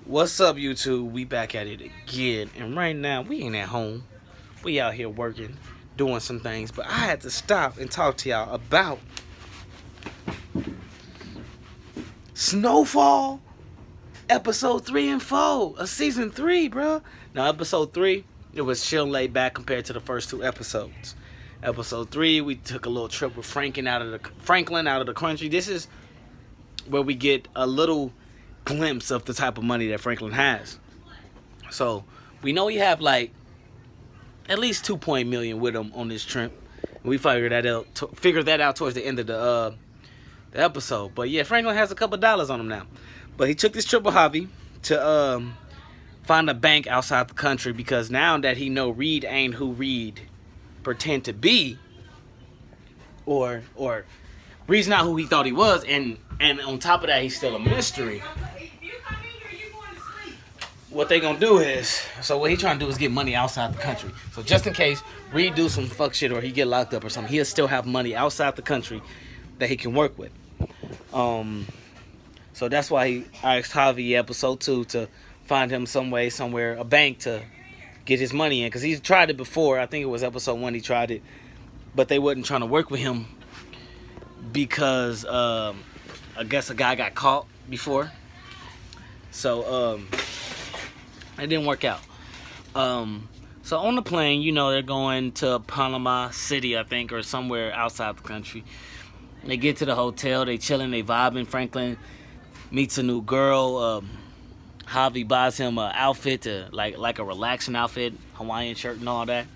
What's up, YouTube? We back at it again, and right now we ain't at home. We out here working, doing some things, but I had to stop and talk to y'all about Snowfall, episode 3 and 4 of season 3, bro. Now, episode 3, it was chill, laid back compared to the first two episodes. Episode 3, we took a little trip with Franklin out of the country. This is where we get a little glimpse of the type of money that Franklin has. So we know he have like at least 2 million with him on this trip. And we figured that out towards the end of the episode. But yeah, Franklin has a couple dollars on him now. But he took this trip with Javi to find a bank outside the country, because now that he know Reed ain't who Reed pretend to be, or Reed's not who he thought he was, and on top of that, he's still a mystery. What they gonna do is, so what he trying to do is get money outside the country. So just in case Reed do some fuck shit or he get locked up or something, he'll still have money outside the country that he can work with. So that's why he asked Javi episode 2 to find him somewhere, a bank to get his money in, because he's tried it before. I think it was episode 1 he tried it, but they wasn't trying to work with him because I guess a guy got caught before. So it didn't work out. So on the plane, they're going to Panama City, I think, or somewhere outside the country. They get to the hotel, they chilling, they vibing. Franklin meets a new girl. Javi buys him an outfit, like a relaxing outfit, Hawaiian shirt and all that.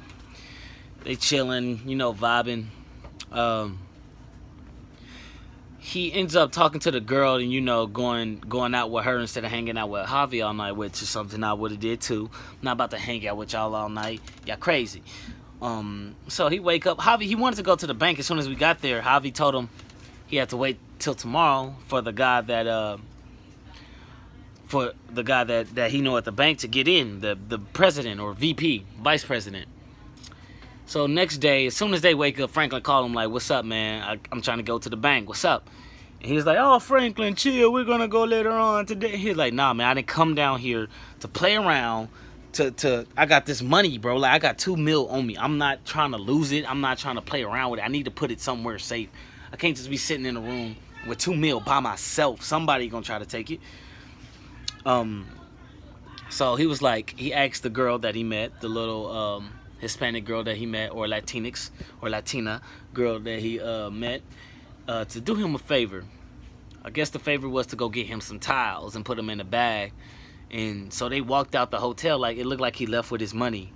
They chilling, vibing. He ends up talking to the girl and going out with her instead of hanging out with Javi all night, which is something I would have did too. I'm not about to hang out with y'all all night. Y'all crazy. So he wake up. Javi, he wanted to go to the bank as soon as we got there. Javi told him he had to wait till tomorrow for the guy that he know at the bank to get in, the president or VP, vice president. So next day, as soon as they wake up, Franklin called him like, "What's up, man? I'm trying to go to the bank. What's up?" And he was like, "Oh, Franklin, chill. We're going to go later on today." He's like, "Nah, man, I didn't come down here to play around. I got this money, bro. Like, I got 2 mil on me. I'm not trying to lose it. I'm not trying to play around with it. I need to put it somewhere safe. I can't just be sitting in a room with 2 mil by myself. Somebody going to try to take it." So he was like, he asked the girl that he met, the little Hispanic girl that he met, or Latinx or Latina girl that he met, to do him a favor. I guess the favor was to go get him some tiles and put them in a bag. And so they walked out the hotel, like it looked like he left with his money.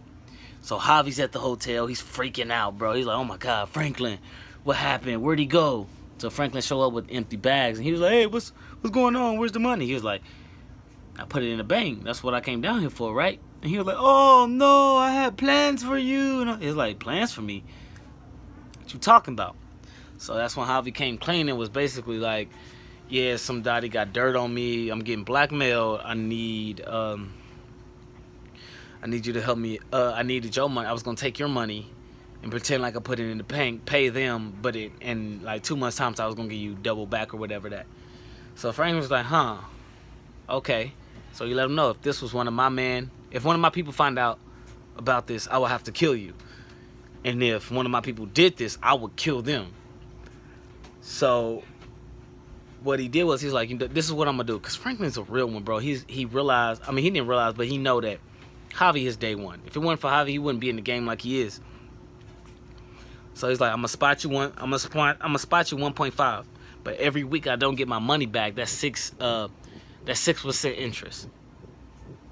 So Javi's at the hotel, he's freaking out, bro. He's like, "Oh my God, Franklin, what happened? Where'd he go?" So Franklin show up with empty bags, and he was like, "Hey, what's going on? Where's the money?" He was like, "I put it in the bank. That's what I came down here for, right?" And he was like, "Oh no, I had plans for you." And he was like, "Plans for me? What you talking about?" So that's when Javi came clean and was basically like, "Yeah, somebody got dirt on me. I'm getting blackmailed. I need you to help me. I needed your money. I was gonna take your money and pretend like I put it in the bank, pay them, but in like 2 months' time, so I was gonna give you double back or whatever that." So Frank was like, "Huh, okay." So you let him know, if this was one of my men, if one of my people find out about this, I will have to kill you. And if one of my people did this, I would kill them. So what he did was, he's like, "This is what I'm gonna do." Because Franklin's a real one, bro. He realized, I mean, he didn't realize, but he know that Javi is day one. If it wasn't for Javi, he wouldn't be in the game like he is. So he's like, I'm gonna spot you 1.5. But every week I don't get my money back, that's 6% interest.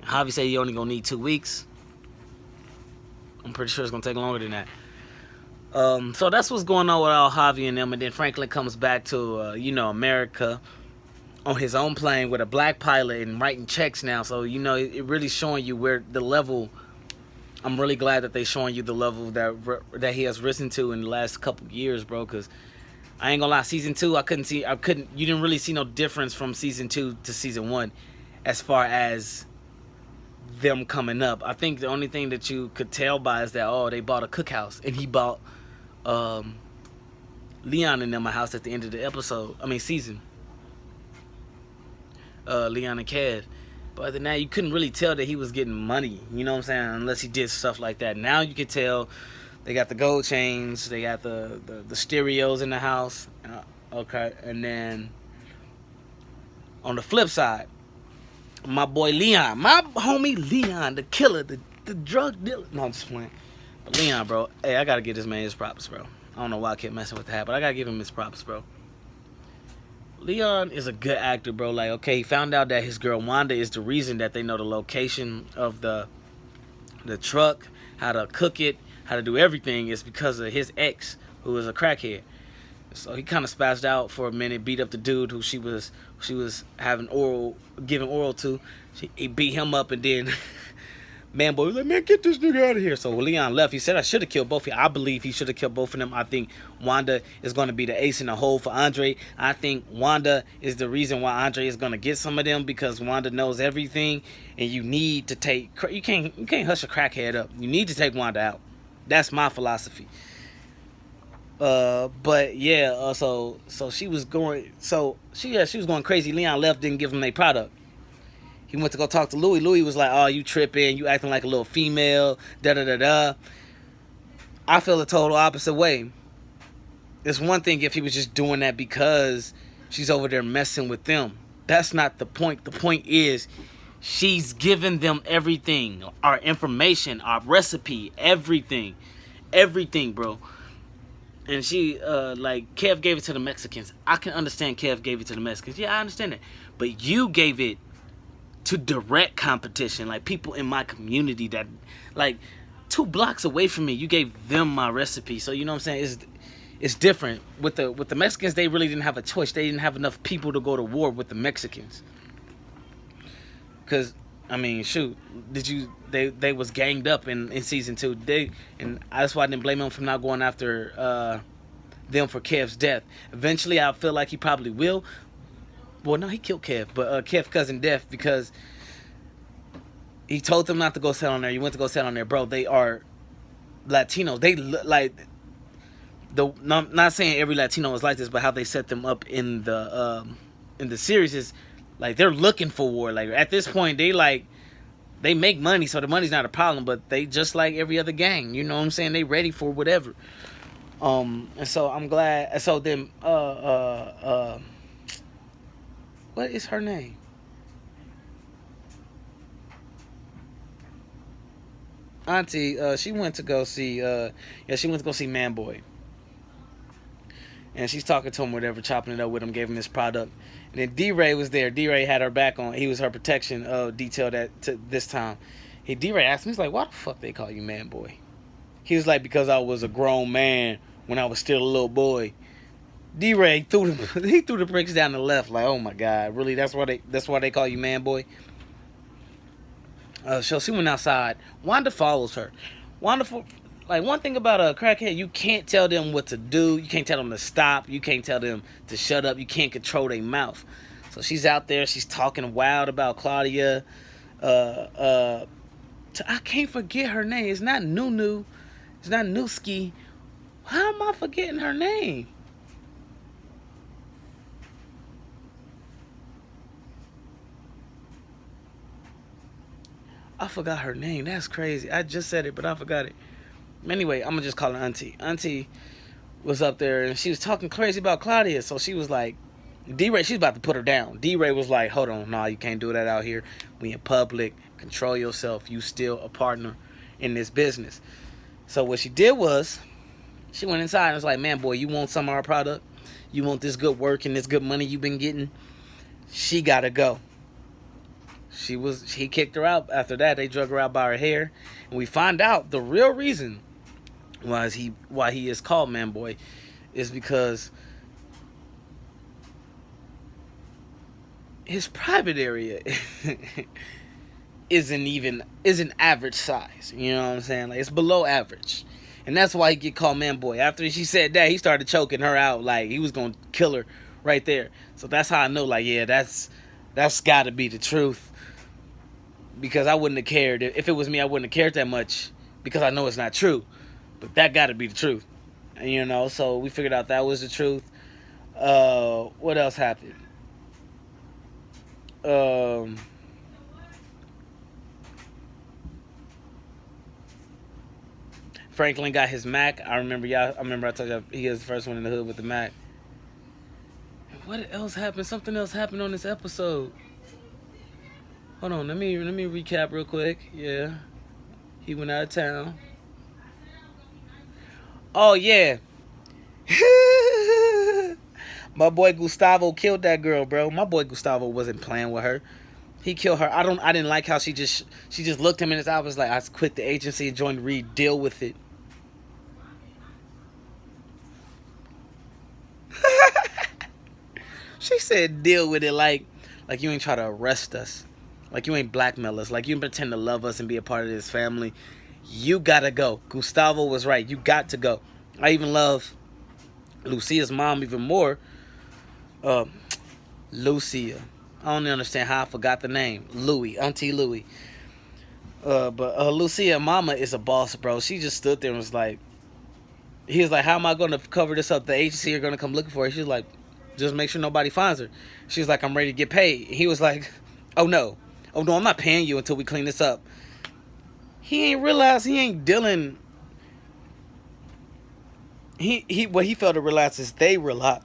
Javi said he only gonna need 2 weeks. I'm pretty sure it's gonna take longer than that. So that's what's going on with all Javi and them. And then Franklin comes back to America on his own plane with a black pilot and writing checks now. So it really showing you where the level. I'm really glad that they showing you the level that he has risen to in the last couple years, bro. Because I ain't gonna lie, season 2, you didn't really see no difference from season 2 to season 1 as far as them coming up. I think the only thing that you could tell by is that, they bought a cookhouse, and he bought Leon and them a house at the end of the season. Leon and Kev. But other than that, you couldn't really tell that he was getting money. You know what I'm saying? Unless he did stuff like that. Now you can tell. They got the gold chains. They got the stereos in the house. Okay, and then on the flip side, my boy Leon, my homie Leon, the killer, the drug dealer. No, I'm just playing. But Leon, bro, hey, I gotta give this man his props, bro. I don't know why I kept messing with that, but I gotta give him his props, bro. Leon is a good actor, bro. Like, okay, he found out that his girl Wanda is the reason that they know the location of the truck, how to cook it, how to do everything is because of his ex, who is a crackhead. So he kind of spazzed out for a minute, beat up the dude who she was giving oral to. He beat him up, and then Man Boy was like, man, get this nigga out of here. So when Leon left, he said, I should have killed both of you. I believe he should have killed both of them. I think Wanda is going to be the ace in the hole for Andre. I think Wanda is the reason why Andre is going to get some of them, because Wanda knows everything, and you need to take, you can't hush a crackhead up. You need to take Wanda out. That's my philosophy. But yeah, so she was going, she was going crazy. Leon left, didn't give him a product. He went to go talk to Louis. Louis was like, oh, you tripping, you acting like a little female, da-da-da-da. I feel the total opposite way. It's one thing if he was just doing that because she's over there messing with them. That's not the point. The point is she's giving them everything. Our information, our recipe, everything. Everything, bro. And she, like, Kev gave it to the Mexicans. I can understand Kev gave it to the Mexicans. Yeah, I understand that. But you gave it to direct competition, like people in my community that, like, 2 blocks away from me, you gave them my recipe. So you know what I'm saying, it's different with the Mexicans. They really didn't have a choice. They didn't have enough people to go to war with the Mexicans, because I mean, shoot, they was ganged up in season 2. And that's why I didn't blame them for not going after them for Kev's death. Eventually I feel like he probably will. Well, no, he killed Kev, but Kev cousin death, because he told them not to go settle on there. You went to go settle on there, bro. They are Latinos. They like not saying every Latino is like this, but how they set them up in the series is like they're looking for war. Like at this point, they make money, so the money's not a problem. But they just like every other gang. You know what I'm saying? They ready for whatever. And so I'm glad. And so then what is her name? Auntie, she went to go see, she went to go see Man Boy. And she's talking to him, whatever, chopping it up with him, gave him his product. And then D-Ray was there. D-Ray had her back on. He was her protection detail this time. D-Ray asked me, he's like, why the fuck they call you Man Boy? He was like, because I was a grown man when I was still a little boy. D-Ray threw the bricks down the left, like, oh my God, really? That's why they call you Man Boy? So she went outside. Wanda follows her. Like, one thing about a crackhead, you can't tell them what to do. You can't tell them to stop. You can't tell them to shut up. You can't control their mouth. So she's out there. She's talking wild about Claudia. I can't forget her name. It's not Nunu. It's not Newski. How am I forgetting her name? I forgot her name. That's crazy. I just said it, but I forgot it. Anyway, I'm going to just call her Auntie. Auntie was up there, and she was talking crazy about Claudia. So she was like, D-Ray, she's about to put her down. D-Ray was like, hold on. Nah, you can't do that out here. We in public. Control yourself. You still a partner in this business. So what she did was, she went inside and was like, man, boy, you want some of our product? You want this good work and this good money you've been getting? She got to go. He kicked her out. After that, they drug her out by her hair, and we find out the real reason why he is called Man Boy is because his private area isn't average size. You know what I'm saying? Like, it's below average, and that's why he get called Man Boy. After she said that, he started choking her out like he was gonna kill her right there. So that's how I know. Like, yeah, that's got to be the truth. Because I wouldn't have cared. If it was me, I wouldn't have cared that much, because I know it's not true. But that got to be the truth. And, you know, so we figured out that was the truth. What else happened? Franklin got his Mac. I remember I told you he was the first one in the hood with the Mac. What else happened? Something else happened on this episode. Hold on, let me recap real quick. Yeah. He went out of town. Oh yeah. My boy Gustavo killed that girl, bro. My boy Gustavo wasn't playing with her. He killed her. I didn't like how she just looked him in his eye, was like, I quit the agency and joined Reed. Deal with it. She said deal with it, like you ain't try to arrest us. Like you ain't blackmail us. Like you pretend to love us and be a part of this family. You gotta go. Gustavo was right. You got to go. I even love Lucia's mom even more. Lucia. I don't understand how I forgot the name. Louie. Auntie Louie. But Lucia mama is a boss, bro. She just stood there and was like, he was like, how am I going to cover this up? The agency are going to come looking for her. She's like, just make sure nobody finds her. She's like, I'm ready to get paid. He was like, oh no, I'm not paying you until we clean this up. He ain't realized he ain't dealing. What he failed to realize is they realize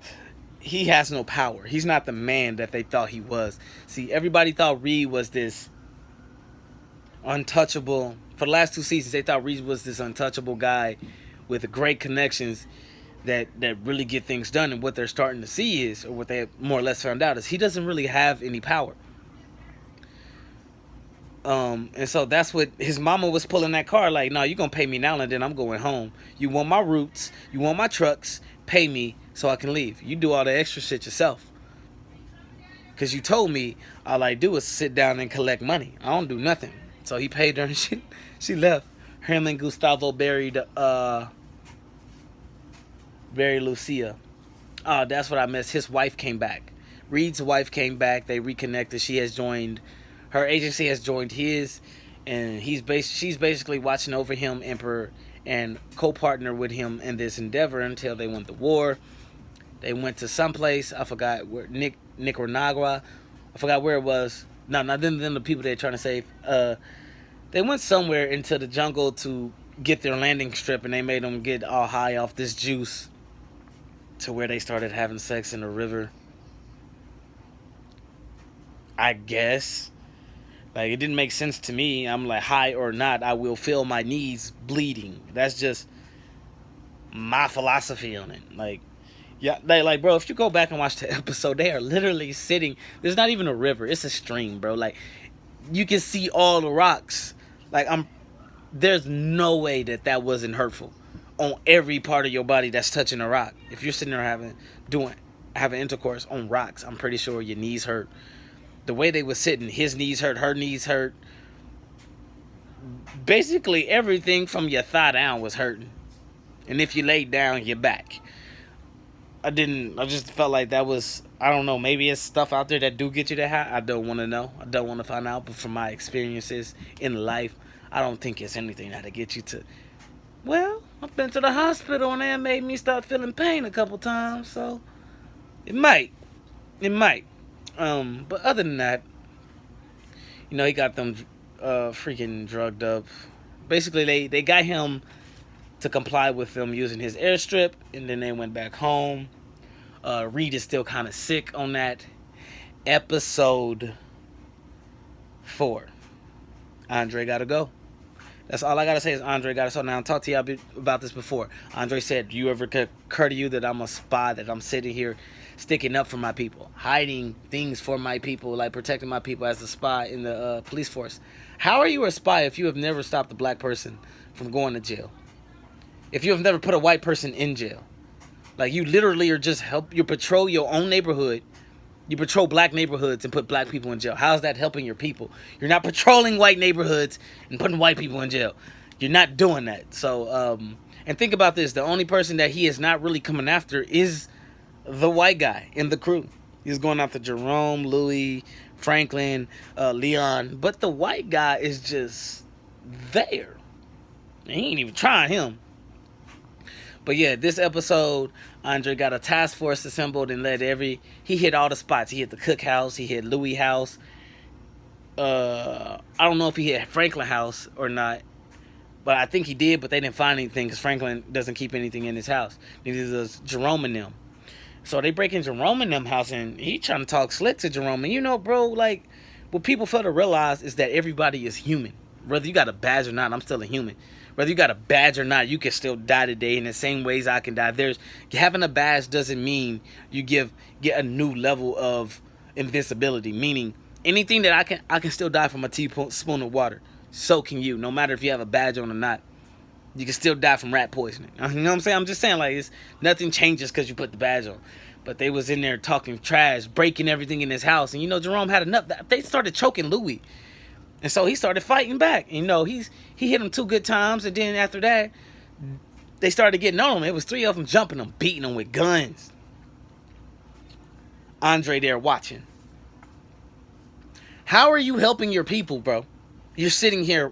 he has no power. He's not the man that they thought he was. See, everybody thought Reed was this untouchable. For the last 2 seasons, they thought Reed was this untouchable guy with great connections that really get things done. And what they're starting to see is, or what they more or less found out, is he doesn't really have any power. And so that's what his mama was pulling that car like, no, you're going to pay me now and then I'm going home. You want my routes, you want my trucks, pay me so I can leave. You do all the extra shit yourself. Because you told me all I do is sit down and collect money. I don't do nothing. So he paid her and she left. Him and Gustavo buried Lucia. Oh, that's what I missed. His wife came back. Reed's wife came back. They reconnected. She has joined, her agency has joined his, and she's basically watching over him and co-partner with him in this endeavor until they went to war. They went to someplace, I forgot where, Nicaragua. I forgot where it was. No, not them the people they're trying to save. They went somewhere into the jungle to get their landing strip, and they made them get all high off this juice to where they started having sex in the river. I guess. Like, it didn't make sense to me. I'm like, high or not, I will feel my knees bleeding. That's just my philosophy on it. Like, yeah, like, bro, if you go back and watch the episode, they are literally sitting. There's not even a river. It's a stream, bro. Like, you can see all the rocks. Like, there's no way that wasn't hurtful on every part of your body that's touching a rock. If you're sitting there having intercourse on rocks, I'm pretty sure your knees hurt. The way they were sitting, his knees hurt, her knees hurt. Basically, everything from your thigh down was hurting. And if you laid down, your back. I just felt like that was, I don't know, maybe it's stuff out there that do get you that high. I don't want to know. I don't want to find out. But from my experiences in life, I don't think it's anything that'll get you to, well, I've been to the hospital and that made me start feeling pain a couple times. So, it might. But other than that, he got them freaking drugged up. Basically, they got him to comply with them using his airstrip, and then they went back home. Reed is still kind of sick on that. Episode 4. Andre gotta go. That's all I gotta say is Andre gotta go. Now, I talked to you about this before. Andre said, do you ever occur to you that I'm a spy, that I'm sitting here sticking up for my people, hiding things for my people, like protecting my people as a spy in the police force? How are you a spy if you have never stopped a black person from going to jail? If you have never put a white person in jail? Like, you literally are just you patrol your own neighborhood. You patrol black neighborhoods and put black people in jail. How is that helping your people? You're not patrolling white neighborhoods and putting white people in jail. You're not doing that. So, and think about this. The only person that he is not really coming after is the white guy in the crew. He's going after Jerome, Louis, Franklin, Leon. But the white guy is just there. And he ain't even trying him. But yeah, this episode, Andre got a task force assembled and he hit all the spots. He hit the Cook house, he hit Louis house. I don't know if he hit Franklin house or not, But I think he did, but they didn't find anything because Franklin doesn't keep anything in his house. Neither does Jerome and them. So they break in Jerome and them house, and he trying to talk slick to Jerome. And you know, bro, like, what people fail to realize is that everybody is human. Whether you got a badge or not, I'm still a human. Whether you got a badge or not, you can still die today in the same ways I can die. Having a badge doesn't mean you get a new level of invincibility. Meaning anything that I can still die from a teaspoon of water. So can you. No matter if you have a badge on or not, you can still die from rat poisoning. You know what I'm saying? I'm just saying, like, nothing changes because you put the badge on. But they was in there talking trash, breaking everything in his house, and you know Jerome had enough. They started choking Louis. And so he started fighting back. You know, he hit him 2 good times, and then after that, they started getting on him. It was 3 of them jumping him, beating him with guns. Andre there watching. How are you helping your people, bro? You're sitting here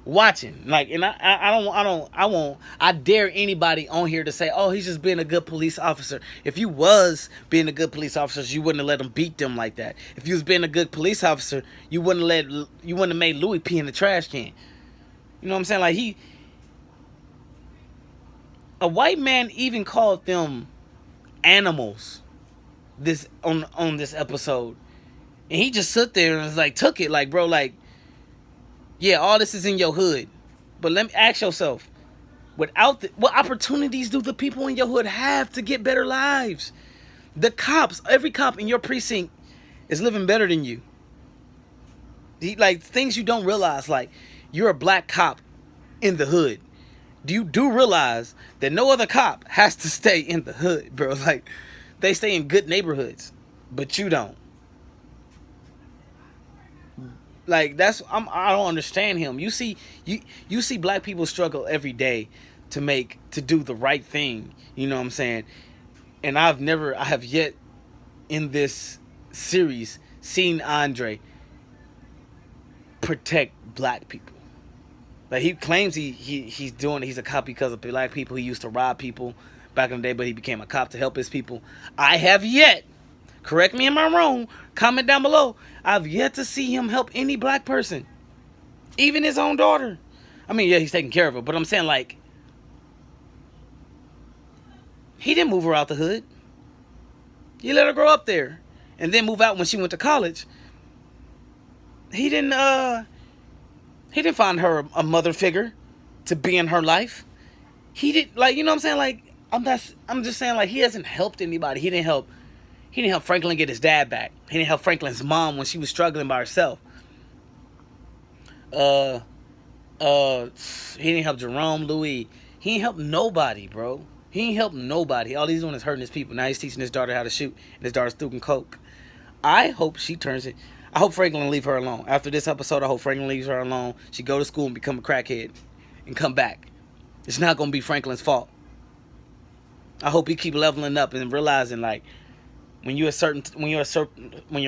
watching. Like, and I dare anybody on here to say, oh, he's just being a good police officer. If you was being a good police officer, you wouldn't have let him beat them like that. If you was being a good police officer, you wouldn't have made Louis pee in the trash can. You know what I'm saying? Like, a white man even called them animals on this episode. And he just stood there and was like, took it, like, bro, like, yeah, all this is in your hood. But let me ask yourself, what opportunities do the people in your hood have to get better lives? The cops, every cop in your precinct is living better than you. Like, things you don't realize, like, you're a black cop in the hood. You do realize that no other cop has to stay in the hood, bro. Like, they stay in good neighborhoods, but you don't. Like, I don't understand him. You see black people struggle every day to do the right thing. You know what I'm saying? And I have yet in this series seen Andre protect black people. Like, he claims he's a cop because of black people. He used to rob people back in the day, but he became a cop to help his people. I have yet, correct me if I'm wrong, comment down below, I've yet to see him help any black person. Even his own daughter. I mean, yeah, he's taking care of her, but I'm saying, like, he didn't move her out the hood. He let her grow up there and then move out when she went to college. He didn't find her a mother figure to be in her life. He did, like, you know what I'm saying? Like, I'm just saying, like, he hasn't helped anybody. He didn't help Franklin get his dad back. He didn't help Franklin's mom when she was struggling by herself. He didn't help Jerome, Louis. He ain't helped nobody, bro. He ain't helped nobody. All he's doing is hurting his people. Now he's teaching his daughter how to shoot, and his daughter's doing coke. I hope she turns it. I hope Franklin leave her alone. After this episode, I hope Franklin leaves her alone. She go to school and become a crackhead and come back. It's not gonna be Franklin's fault. I hope he keep leveling up and realizing, like, when your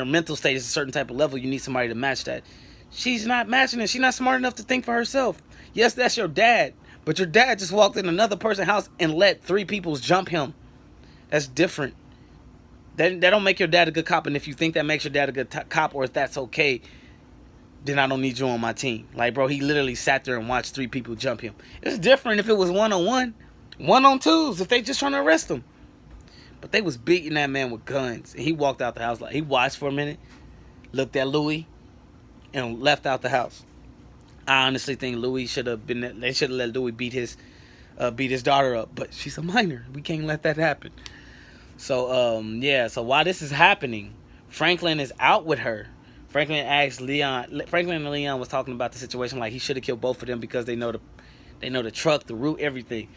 mental state is a certain type of level, you need somebody to match that. She's not matching it. She's not smart enough to think for herself. Yes, that's your dad, but your dad just walked in another person's house and let 3 people jump him. That's different. That don't make your dad a good cop, and if you think that makes your dad a good cop, or if that's okay, then I don't need you on my team. Like, bro, he literally sat there and watched 3 people jump him. It's different if it was 1-on-1, 1-on-2s, if they just trying to arrest him. But they was beating that man with guns, and he walked out the house. Like, he watched for a minute, looked at Louis, and left out the house. I honestly think Louis should have let Louis beat his daughter up, but she's a minor. We can't let that happen. So so while this is happening, Franklin is out with her. Franklin and Leon was talking about the situation, like he should have killed both of them because they know the truck, the route, everything.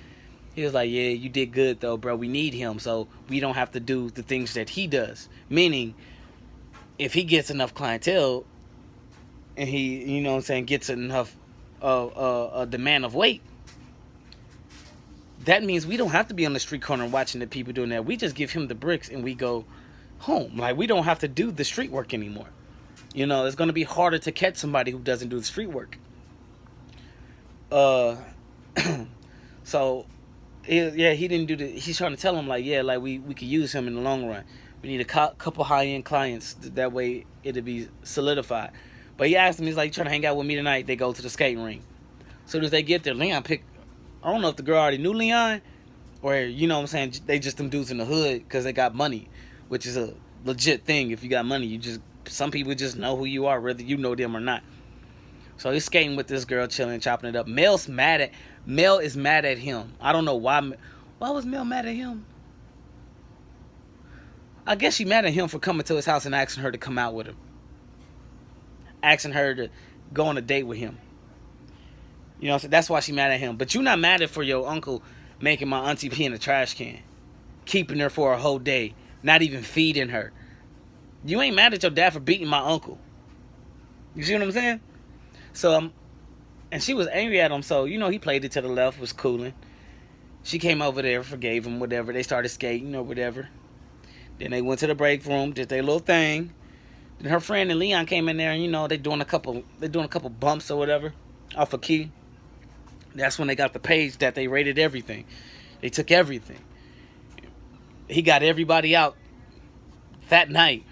He was like, yeah, you did good though, bro. We need him so we don't have to do the things that he does. Meaning, if he gets enough clientele and he, you know what I'm saying, gets enough a demand of weight, that means we don't have to be on the street corner watching the people doing that. We just give him the bricks and we go home. Like, we don't have to do the street work anymore. You know, it's going to be harder to catch somebody who doesn't do the street work. So, yeah, he didn't do he's trying to tell him, like, yeah, like, we could use him in the long run. We need a couple high-end clients. That way, it'll be solidified. But he asked him, he's like, you trying to hang out with me tonight? They go to the skating ring. As soon as they get there, Leon pick. I don't know if the girl already knew Leon, or you know what I'm saying, they just them dudes in the hood because they got money, which is a legit thing. If you got money, you just, some people just know who you are, whether you know them or not. So he's skating with this girl, chilling, chopping it up. Mel is mad at him. I don't know why. Why was Mel mad at him? I guess she mad at him for coming to his house and asking her to come out with him, asking her to go on a date with him. You know, so that's why she mad at him. But you not mad at for your uncle making my auntie pee in the trash can, keeping her for a whole day, not even feeding her. You ain't mad at your dad for beating my uncle. You see what I'm saying? So, and she was angry at him. So, you know, he played it to the left, was cooling. She came over there, forgave him, whatever. They started skating or whatever. Then they went to the break room, did their little thing. Then her friend and Leon came in there, and you know, they doing a couple bumps or whatever off a key. That's when they got the page that they rated everything. They took everything. He got everybody out that night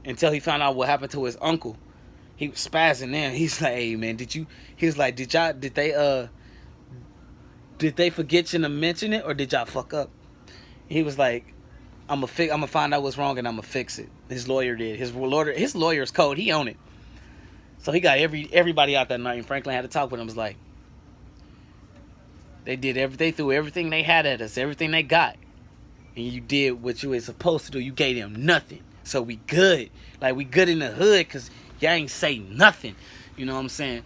until he found out what happened to his uncle. He was spazzing there. He's like, "Hey man, he was like, did they forget you to mention it, or did y'all fuck up?" He was like, I'm gonna find out what's wrong and I'm gonna fix it. His lawyer did. His lawyer's code. He owned it. So he got everybody out that night, and Franklin had to talk with him. It was like, they threw everything they had at us, everything they got, and you did what you were supposed to do. You gave them nothing, so we good. Like, we good in the hood because y'all ain't say nothing. You know what I'm saying?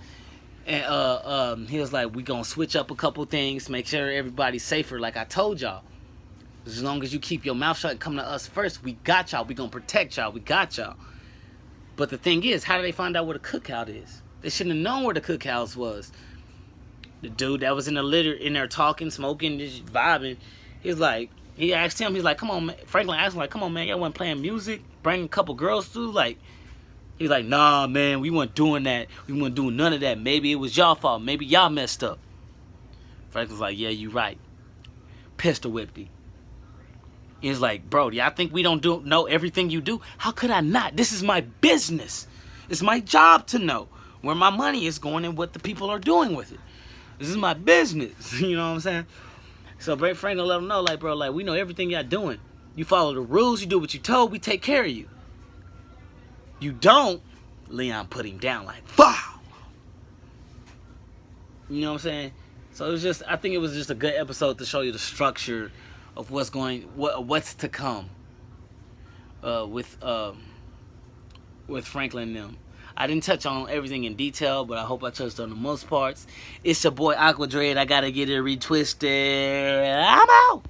And he was like, we gonna switch up a couple things, make sure everybody's safer. Like I told y'all, as long as you keep your mouth shut and come to us first, we got y'all. We gonna protect y'all. We got y'all. But the thing is, how did they find out where the cookout is? They shouldn't have known where the cookhouse was. The dude that was in the litter, in there talking, smoking, just vibing, he asked him, he's like, come on, man. Franklin asked him, like, come on, man, y'all wasn't playing music, bring a couple girls through, like, he's like, nah, man, we weren't doing that. We weren't doing none of that. Maybe it was y'all fault. Maybe y'all messed up. Franklin's like, yeah, you right. Pistol whipped him. He's like, bro, do y'all think we don't know everything you do? How could I not? This is my business. It's my job to know where my money is going and what the people are doing with it. This is my business. You know what I'm saying? So Franklin let him know, like, bro, like, we know everything y'all doing. You follow the rules. You do what you told. We take care of you. You don't. Leon put him down like, wow. You know what I'm saying? So it was just, I think it was just a good episode to show you the structure of what's to come with Franklin and them. I didn't touch on everything in detail, but I hope I touched on the most parts. It's your boy Aqua Dread. I gotta get it retwisted. I'm out.